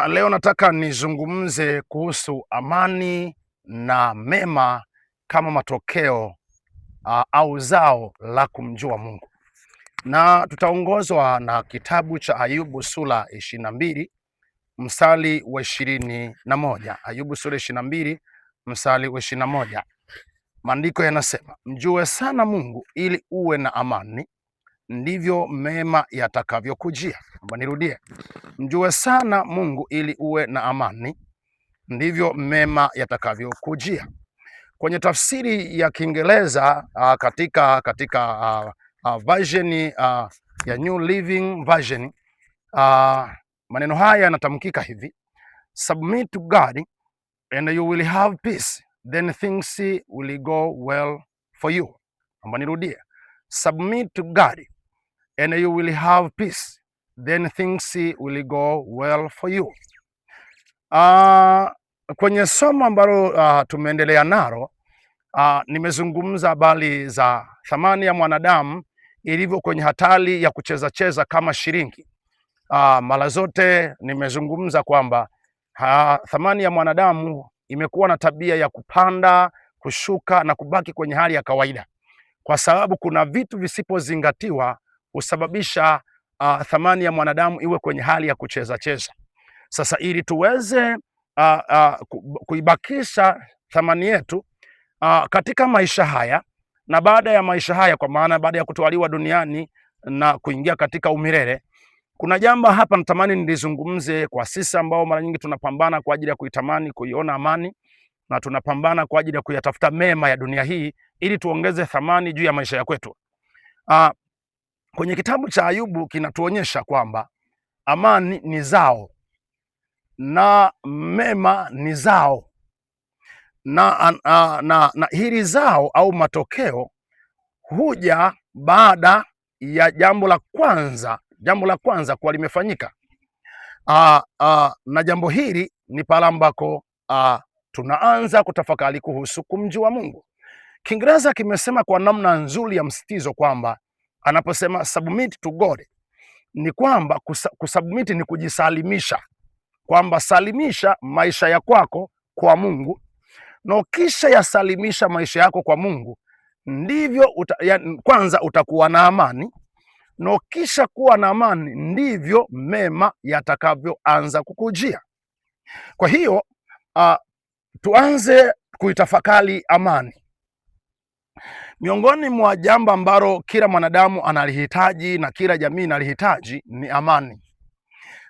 Leo nataka nizungumze kuhusu amani na mema kama matokeo au zao la kumjua Mungu, na tutaongozwa na kitabu cha Ayubu sura 22 mstari wa 21. Ayubu sura 22 mstari wa 21. Maandiko yanasema, mjue sana Mungu ili uwe na amani, ndivyo mema yatakavyokujia. Naomba nirudie, mjue sana Mungu ili uwe na amani, ndivyo mema yatakavyokujia. Kwenye tafsiri ya Kiingereza katika version ya New Living Version, maneno haya yanatamkika hivi: submit to God and you will have peace, then things will go well for you. Naomba nirudie, submit to God and you will have peace, then things will go well for you. Kwenye somo ambalo tumeendelea nalo, nimezungumza habari za thamani ya mwanadamu ilivyo kwenye hatari ya kucheza kama shilingi. Mara zote nimezungumza kwamba thamani ya mwanadamu imekuwa na tabia ya kupanda, kushuka na kubaki kwenye hali ya kawaida, kwa sababu kuna vitu visipozingatiwa husababisha thamani ya mwanadamu iwe kwenye hali ya kucheza. Sasa ili tuweze kuibakisha thamani yetu katika maisha haya na baada ya maisha haya, kwa maana baada ya kutwaliwa duniani na kuingia katika umilele, kuna jambo hapa natamani nilizungumze kwa sisi ambao mara nyingi tunapambana kwa ajili ya kuitamani kuiona amani na tunapambana kwa ajili ya kuyatafuta mema ya dunia hii ili tuongeze thamani juu ya maisha ya kwetu. Kwenye kitabu cha Ayubu kinatuonyesha kwamba amani ni zao na mema ni zao na hili zao au matokeo huja baada ya jambo la kwanza kuwa limefanyika. Na jambo hili ni pale ambako tunaanza kutafakari kuhusu kumjua Mungu. Kiingereza kimesema kwa namna nzuri ya msitizo kwamba anaposema submit to God ni kwamba kusubmit ni kujisalimisha, kwamba salimisha maisha ya kwako kwa Mungu, na ukisha yasalimisha maisha yako kwa Mungu ndivyo kwanza utakuwa na amani, na ukisha kuwa na amani ndivyo mema yatakavyoanza kukujia. Kwa hiyo tuanze kuitafakari amani. Miongoni mwa jambo ambalo kila mwanadamu analihitaji na kila jamii inalihitaji ni amani,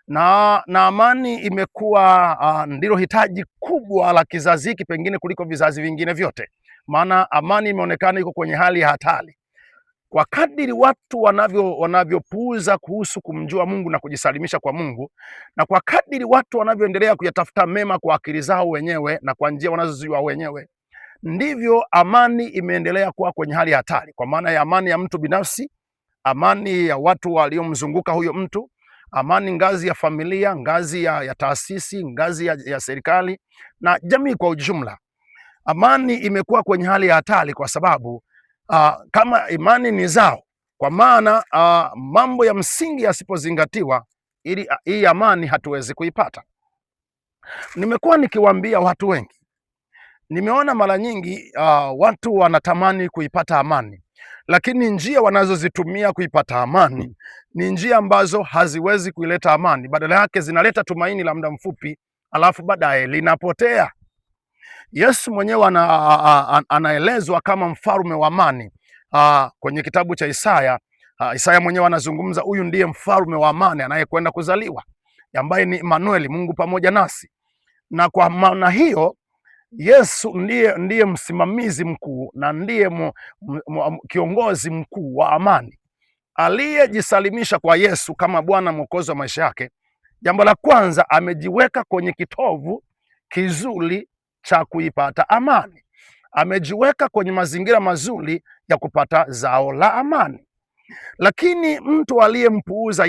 na amani imekuwa ndilo hitaji kubwa la kizazi hiki, pengine kuliko vizazi vingine vyote, maana amani imeonekana iko kwenye hali ya hatari. Kwa kadiri watu wanavyopuuza kuhusu kumjua Mungu na kujisalimisha kwa Mungu, na kwa kadiri watu wanavyoendelea kuyatafuta mema kwa akili zao wenyewe na kwa njia wanazozijua wenyewe, ndivyo amani imeendelea kuwa kwenye hali ya hatari, kwa maana ya amani ya mtu binafsi, amani ya watu waliomzunguka huyo mtu, amani ngazi ya familia, ngazi ya taasisi, ngazi ya serikali na jamii kwa ujumla. Amani imekuwa kwenye hali ya hatari kwa sababu kama imani ni zao, kwa maana mambo ya msingi yasipozingatiwa, ili hii amani hatuwezi kuipata. Nimekuwa nikiwaambia watu wengi, nimeona mara nyingi watu wanatamani kuipata amani, lakini njia wanazozitumia kuipata amani ni njia ambazo haziwezi kuileta amani. Badala yake zinaleta tumaini la muda mfupi, alafu baadaye linapotea. Yesu mwenyewe anaelezwa kama mfalme wa amani kwenye kitabu cha Isaya. Isaya mwenyewe anazungumza, huyu ndiye mfalme wa amani anayekwenda kuzaliwa, ambaye ni Emmanuel, Mungu pamoja nasi. Na kwa maana hiyo Yesu ndiye msimamizi mkuu na ndiye kiongozi mkuu wa amani. Aliyejisalimisha kwa Yesu kama Bwana Mwokozi wa maisha yake, jambo la kwanza amejiweka kwenye kitovu kizuri cha kuipata amani. Amejiweka kwenye mazingira mazuri ya kupata zao la amani. Lakini mtu aliyempuuza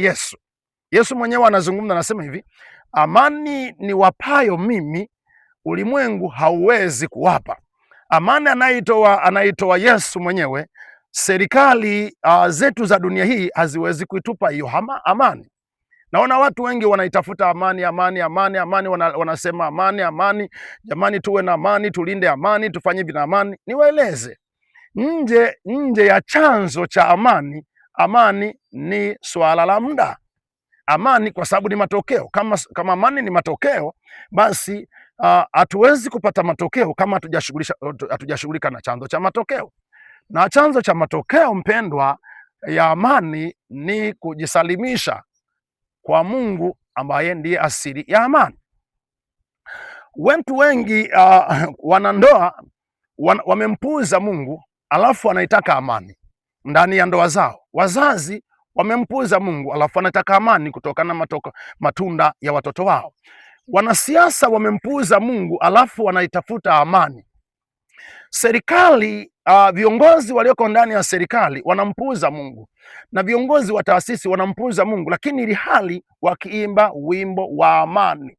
Yesu mwenyewe anazungumza, anasema hivi, amani ni wapayo mimi, ulimwengu hauwezi kuwapa. Amani anaitoa Yesu mwenyewe. Serikali zetu za dunia hii haziwezi kuitupa hiyo amani. Naona watu wengi wanaitafuta amani, amani, amani, amani, wanasema amani, amani. Jamani, tuwe na amani, tulinde amani, tufanye hivi na amani. Niwaeleze, nje ya chanzo cha amani, amani ni swala la muda. Amani kwa sababu ni matokeo. Kama amani ni matokeo, basi hatuwezi kupata matokeo kama hatujashughulika na chanzo cha matokeo. Na chanzo cha matokeo, mpendwa, ya amani ni kujisalimisha kwa Mungu ambaye ndiye asili ya amani. Watu wengi wanandoa wamempuuza Mungu, alafu wanaitaka amani ndani ya ndoa zao. Wazazi wamempuuza Mungu, alafu wanataka amani kutokana na matunda ya watoto wao. Wanasiasa wamempuuza Mungu, alafu wanaitafuta amani. Serikali, viongozi walioko ndani ya serikali wanampuuza Mungu, na viongozi wa taasisi wanampuuza Mungu, lakini ili hali wakiimba wimbo wa amani.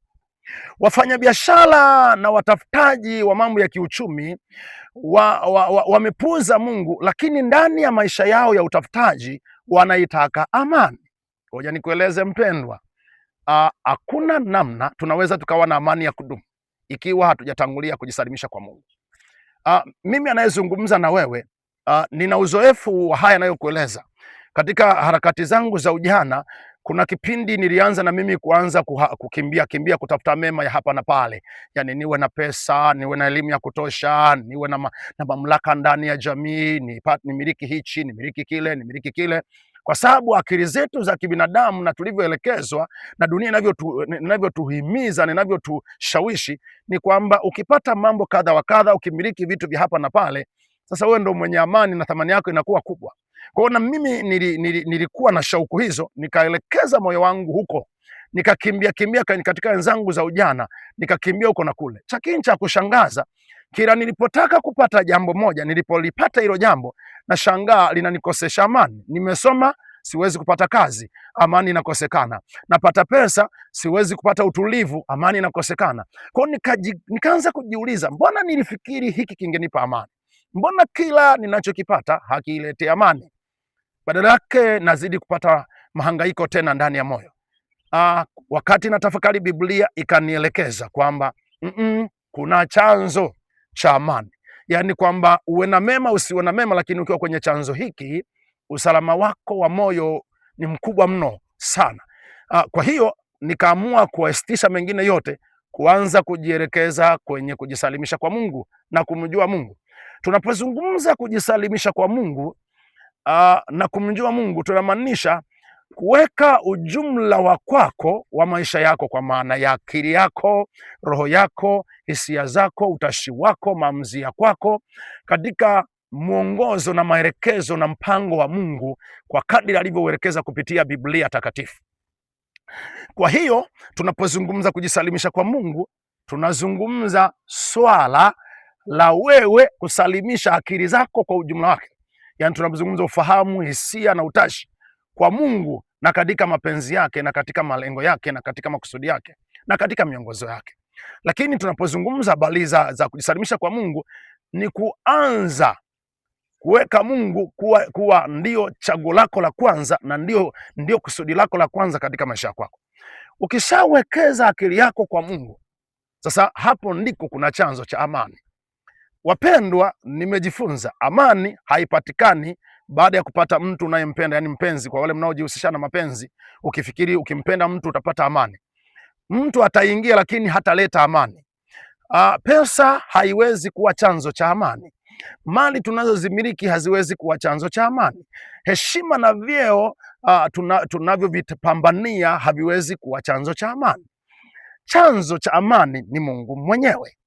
Wafanyabiashara na watafutaji wa mambo ya kiuchumi wamepuuza Mungu, lakini ndani ya maisha yao ya utafutaji wanaitaka amani. Ngoja nikueleze mpendwa, hakuna namna tunaweza tukawa na amani ya kudumu ikiwa hatujatangulia kujisalimisha kwa Mungu. Mimi anayezungumza na wewe, nina uzoefu wa haya nayokueleza. Katika harakati zangu za ujana, kuna kipindi nilianza na mimi kuanza kukimbia kutafuta mema ya hapa na pale, yani niwe na pesa, niwe na elimu ya kutosha, niwe na mamlaka ndani ya jamii, nimiliki hichi, nimiliki kile, kwa sababu akili zetu za kibinadamu na tulivyoelekezwa na dunia inavyotuhimiza na inavyotushawishi ni kwamba ukipata mambo kadha wa kadha, ukimiliki vitu vya hapa na pale, sasa wewe ndo mwenye amani na thamani yako inakuwa kubwa. Kwa hiyo na mimi nilikuwa na shauku hizo, nikaelekeza moyo wangu huko, nikakimbia katika wenzangu za ujana, nikakimbia huko na kule. Lakini cha kushangaza, kila nilipotaka kupata jambo moja, nilipolipata hilo jambo, na shangaa linanikosesha amani. Nimesoma, siwezi kupata kazi, amani inakosekana. Napata pesa, siwezi kupata utulivu, amani inakosekana. Kwa hiyo nikaanza kujiuliza, mbona nilifikiri hiki kingenipa amani? Mbona kila ninachokipata hakiletei amani? Badala yake nazidi kupata mahangaiko tena ndani ya moyo. Wakati natafakari, Biblia ikanielekeza kwamba kuna chanzo cha amani, yaani kwamba uwe na mema usiwe na mema, lakini ukiwa kwenye chanzo hiki usalama wako wa moyo ni mkubwa mno sana. Kwa hiyo nikaamua kuwasitisha mengine yote, kuanza kujielekeza kwenye kujisalimisha kwa Mungu na kumjua Mungu. Tunapozungumza kujisalimisha kwa Mungu na kumjua Mungu, tunamaanisha kuweka ujumla wa kwako wa maisha yako, kwa maana ya akili yako, roho yako, hisia zako, utashi wako, maamuzi ya kwako katika mwongozo na maelekezo na mpango wa Mungu kwa kadiri alivyouelekeza kupitia Biblia takatifu. Kwa hiyo tunapozungumza kujisalimisha kwa Mungu, tunazungumza swala la wewe kusalimisha akili zako kwa ujumla wake. Yaani tunapozungumza ufahamu, hisia na utashi kwa Mungu na katika mapenzi yake na katika malengo yake na katika makusudi yake na katika miongozo yake. Lakini tunapozungumza habari za kujisalimisha kwa Mungu, ni kuanza kuweka Mungu kuwa ndio chaguo lako la kwanza na ndio kusudi lako la kwanza katika maisha yako. Ukishawekeza akili yako kwa Mungu, sasa hapo ndiko kuna chanzo cha amani. Wapendwa, nimejifunza amani haipatikani baada ya kupata mtu unayempenda, yani mpenzi. Kwa wale mnaojihusisha na mapenzi, ukifikiri ukimpenda mtu utapata amani, mtu ataingia lakini hataleta amani. Pesa haiwezi kuwa chanzo cha amani. Mali tunazozimiliki haziwezi kuwa chanzo cha amani. Heshima na vyeo tunavyovipambania haviwezi kuwa chanzo cha amani. Chanzo cha amani ni Mungu mwenyewe.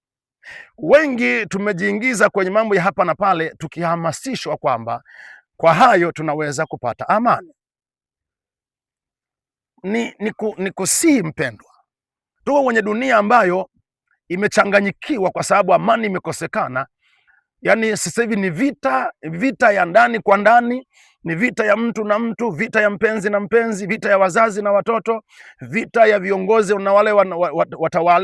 Wengi tumejiingiza kwenye mambo ya hapa na pale, tukihamasishwa kwamba kwa hayo tunaweza kupata amani. Ni kusihi mpendwa, tuwe kwenye dunia ambayo imechanganyikiwa kwa sababu amani imekosekana. Yaani sasa hivi ni vita ya ndani kwa ndani, ni vita ya mtu na mtu, vita ya mpenzi na mpenzi, vita ya wazazi na watoto, vita ya viongozi na wale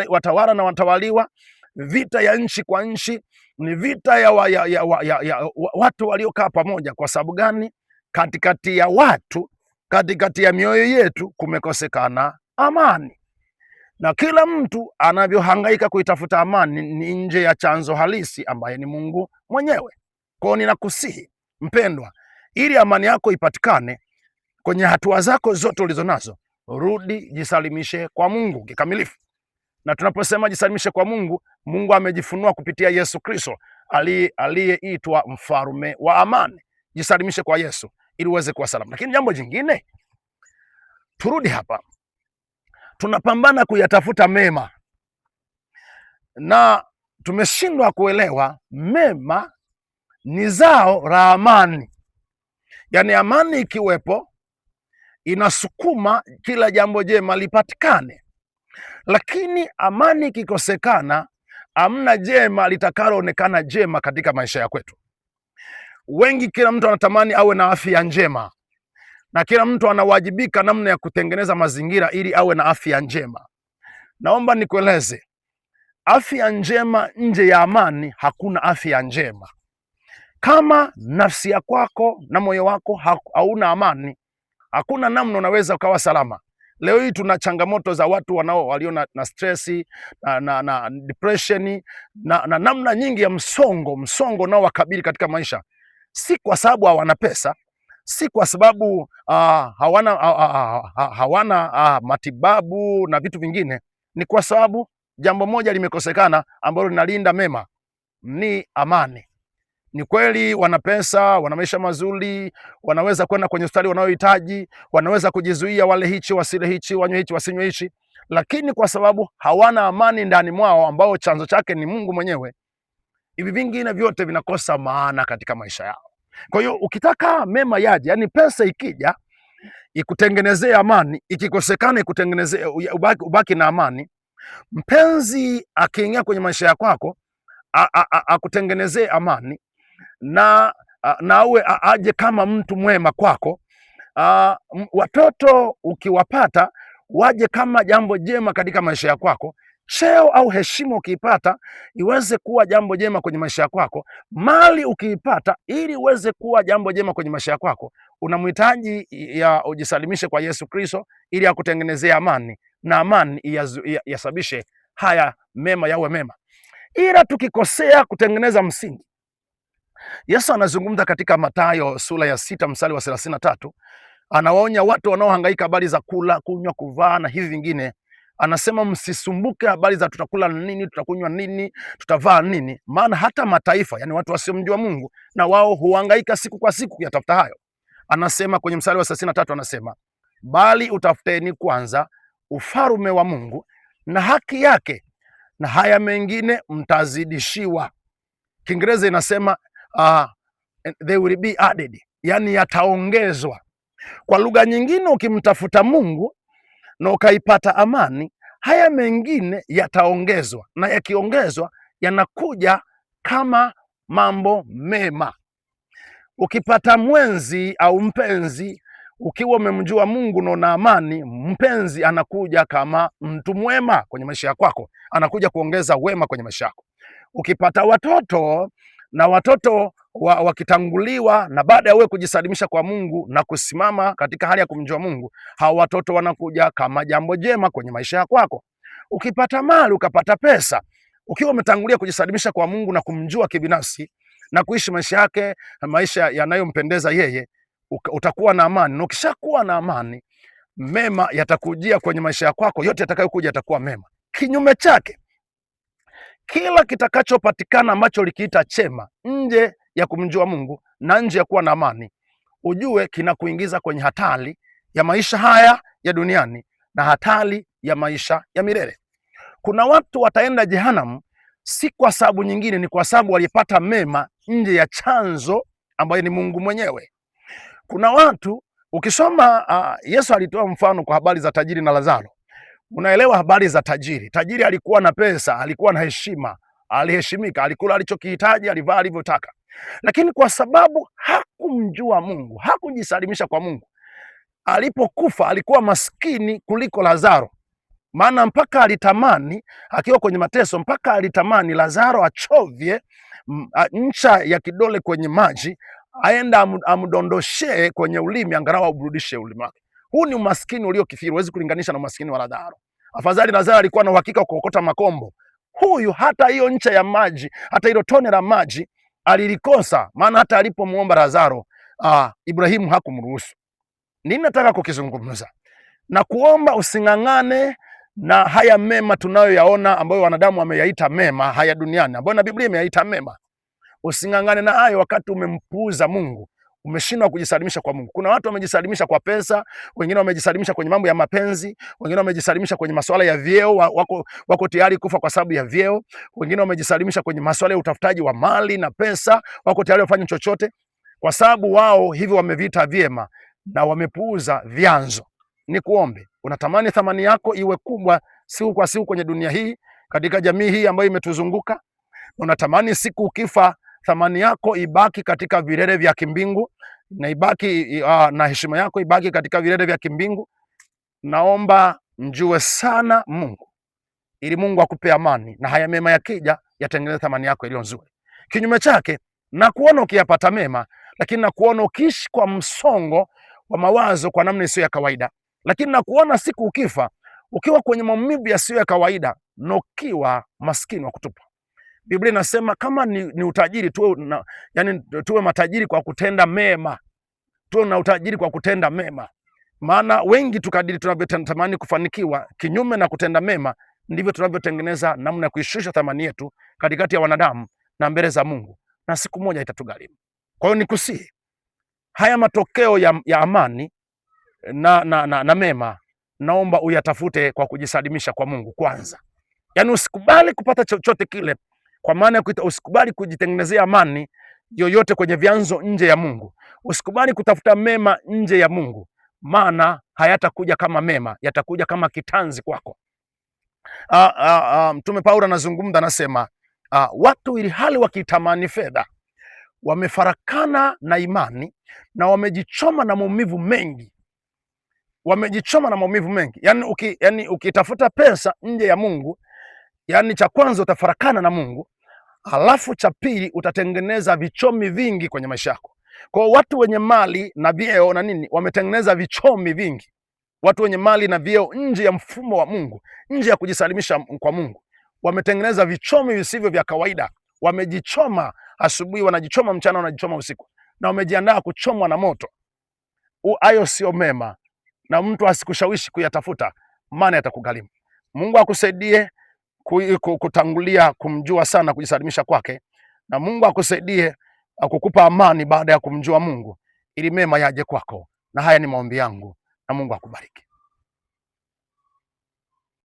watawala na watawaliwa, vita ya nchi kwa nchi, ni vita ya watu waliokaa pamoja. Kwa sababu gani? Katikati ya watu katikati ya mioyo yetu kumekosekana amani, na kila mtu anavyohangaika kuitafuta amani ni nje ya chanzo halisi ambaye ni Mungu mwenyewe. Kwa hiyo ninakusihi mpendwa, ili amani yako ipatikane kwenye hatua zako zote ulizo nazo, rudi jisalimishe kwa Mungu kikamilifu. Na tunaposema jisalimishe kwa Mungu, Mungu amejifunua kupitia Yesu Kristo aliyeitwa mfalme wa amani. Jisalimishe kwa Yesu ili uweze kuwa salama. Lakini jambo jingine, turudi hapa, tunapambana kuyatafuta mema na tumeshindwa kuelewa mema ni zao la amani. Yaani amani ikiwepo inasukuma kila jambo jema lipatikane, lakini amani ikikosekana, hamna jema litakaloonekana jema katika maisha ya kwetu. Wengi, kila mtu anatamani awe na afya njema, na kila mtu anawajibika namna ya kutengeneza mazingira ili awe na afya njema. Naomba nikueleze, afya njema nje ya amani hakuna afya njema. Kama nafsi ya kwako na moyo wako hauna amani, hakuna namna unaweza ukawa salama. Leo hii tuna changamoto za watu walio na stress na depression na namna nyingi ya msongo nao wakabili katika maisha, si kwa sababu hawana pesa, si kwa sababu hawana matibabu na vitu vingine. Ni kwa sababu jambo moja limekosekana ambalo linalinda mema, ni amani. Ni kweli wana pesa, wana maisha mazuri, wanaweza kwenda kwenye hospitali wanayohitaji, wanaweza kujizuia, wale hichi wasile hichi, wanywe hichi wasinywe hichi, lakini kwa sababu hawana amani ndani mwao ambao chanzo chake ni Mungu mwenyewe, hivi vingine vyote vinakosa maana katika maisha yao. Kwa hiyo ukitaka mema yaje, yani pesa ikija ikutengenezee amani, ikikosekana ikutengenezee ubaki na amani. Mpenzi akiingia kwenye maisha ya kwako akutengenezee amani na awe aje kama mtu mwema kwako. Watoto ukiwapata waje kama jambo jema katika maisha ya kwako. Cheo au heshima ukiipata iweze kuwa jambo jema kwenye maisha ya kwako. Mali ukiipata ili iweze kuwa jambo jema kwenye maisha ya kwako, unamhitaji ya ujisalimishe kwa Yesu Kristo ili akutengenezee amani, na amani yasababishe haya mema yawe mema. Ila tukikosea kutengeneza msingi, Yesu anazungumza katika Mathayo sura ya 6 mstari wa 33, anawaonya watu wanaohangaika habari za kula, kunywa, kuvaa na hivi vingine. Anasema msisumbuke habari za tutakula nini, tutakunywa nini, tutavaa nini, maana hata mataifa, yani watu wasiomjua Mungu, na wao huhangaika siku kwa siku kuyatafuta hayo. Anasema kwenye mstari wa 33, anasema bali utafuteni kwanza ufalme wa Mungu na haki yake, na haya mengine mtazidishiwa. Kiingereza inasema they will be added, yani yataongezwa. Kwa lugha nyingine, ukimtafuta Mungu na ukaipata amani, haya mengine yataongezwa, na yakiongezwa yanakuja kama mambo mema. Ukipata mwenzi au mpenzi ukiwa umemjua Mungu na una amani, mpenzi anakuja kama mtu mwema kwenye maisha yako, anakuja kuongeza wema kwenye maisha yako. Ukipata watoto na watoto wakitanguliwa na baada ya wewe kujisalimisha kwa Mungu na kusimama katika hali ya kumjua Mungu, hao watoto wanakuja kama jambo jema kwenye maisha yako. Ukipata mali, ukapata pesa, ukiwa umetangulia kujisalimisha kwa Mungu na kumjua kibinafsi na kuishi maisha yake, maisha yanayompendeza yeye, utakuwa na amani. Na ukishakuwa na amani, mema yatakujia kwenye maisha yako, yote yatakayokuja yatakuwa mema. Kinyume chake, kila kitakachopatikana ambacho likiita chema nje ya kumjua Mungu na nje ya kuwa na amani, ujue kinakuingiza kwenye hatari ya maisha haya ya duniani na hatari ya maisha ya milele. Kuna watu wataenda jehanamu si kwa sababu nyingine, ni kwa sababu walipata mema nje ya chanzo ambaye ni Mungu mwenyewe. Kuna watu ukisoma Yesu alitoa mfano kwa habari za tajiri na Lazaro. Unaelewa habari za tajiri. Tajiri alikuwa na pesa, alikuwa na heshima, aliheshimika, alikula alichokihitaji, alivaa alivyotaka. Lakini kwa sababu hakumjua Mungu, hakujisalimisha kwa Mungu, alipokufa alikuwa maskini kuliko Lazaro. Maana mpaka alitamani, akiwa kwenye mateso, mpaka alitamani Lazaro achovye ncha ya kidole kwenye maji aenda amdondoshe kwenye ulimi, angalau aburudishe ulimi wake. Huu ni umaskini uliokithiri, huwezi kulinganisha na umaskini wa Lazaro. Afadhali Lazaro alikuwa na uhakika wa kuokota makombo, huyu hata hiyo ncha ya maji, hata hilo tone la maji alilikosa. Maana hata alipomuomba Lazaro, Ibrahimu hakumruhusu. Nini nataka kukizungumza? Na kuomba using'ang'ane na haya mema tunayoyaona, ambayo wanadamu wameyaita mema, haya duniani ambayo na Biblia imeyaita mema. Using'ang'ane na hayo wakati umempuuza Mungu, umeshindwa kujisalimisha kwa Mungu. Kuna watu wamejisalimisha kwa pesa, wengine wamejisalimisha kwenye mambo ya mapenzi, wengine wamejisalimisha kwenye masuala ya vyeo, wako tayari kufa kwa sababu ya vyeo. Wengine wamejisalimisha kwenye masuala ya utafutaji wa mali na pesa, wako tayari wafanye chochote kwa sababu wao hivi wameviita vyema na wamepuuza vyanzo. Ni kuombe, unatamani thamani yako iwe kubwa siku kwa siku kwenye dunia hii, katika jamii hii ambayo imetuzunguka. Unatamani siku ukifa thamani yako ibaki katika vilele vya kimbingu na ibaki na heshima yako ibaki katika vilele vya kimbingu. Naomba mjue sana Mungu ili Mungu akupe amani, na haya mema yakija yatengeneze thamani yako iliyo nzuri. Kinyume chake, na kuona ukiyapata mema, lakini na kuona ukiishi kwa msongo wa mawazo kwa namna isiyo ya kawaida, lakini na kuona siku ukifa ukiwa kwenye maumivu yasiyo ya kawaida na ukiwa maskini wa kutupwa. Biblia inasema kama ni utajiri tuwe matajiri kwa kutenda mema, tuwe na utajiri kwa kutenda mema. Maana wengi tukadiri tunavyotamani kufanikiwa kinyume na kutenda mema, ndivyo tunavyotengeneza namna ya kuishusha thamani yetu katikati ya wanadamu na mbele za Mungu, na siku moja itatugharimu. Kwa hiyo nikusihi, haya matokeo ya amani na mema, naomba uyatafute kwa kujisalimisha kwa Mungu kwanza. Yaani usikubali kupata chochote kile, kwa maana usikubali kujitengenezea amani yoyote kwenye vyanzo nje ya Mungu. Usikubali kutafuta mema nje ya Mungu, maana hayatakuja kama mema, yatakuja kama kitanzi kwako. Mtume Paulo anazungumza, anasema watu ili hali wakitamani fedha wamefarakana na imani na wamejichoma na maumivu mengi. Yani ukitafuta pesa nje ya Mungu, yani cha kwanza utafarakana na Mungu, alafu cha pili utatengeneza vichomi vingi kwenye maisha yako. Kwa watu wenye mali na vyeo na nini wametengeneza vichomi vingi. Watu wenye mali na vyeo nje ya mfumo wa Mungu, nje ya kujisalimisha kwa Mungu, wametengeneza vichomi visivyo vya kawaida. Wamejichoma asubuhi, wanajichoma mchana, wanajichoma usiku, na wamejiandaa kuchomwa na moto. Hayo sio mema, na mtu asikushawishi kuyatafuta, maana yatakugharimu. Mungu akusaidie kutangulia kumjua sana, kujisalimisha kwake, na Mungu akusaidie kukupa amani baada ya kumjua Mungu, ili mema yaje kwako. Na haya ni maombi yangu, na Mungu akubariki.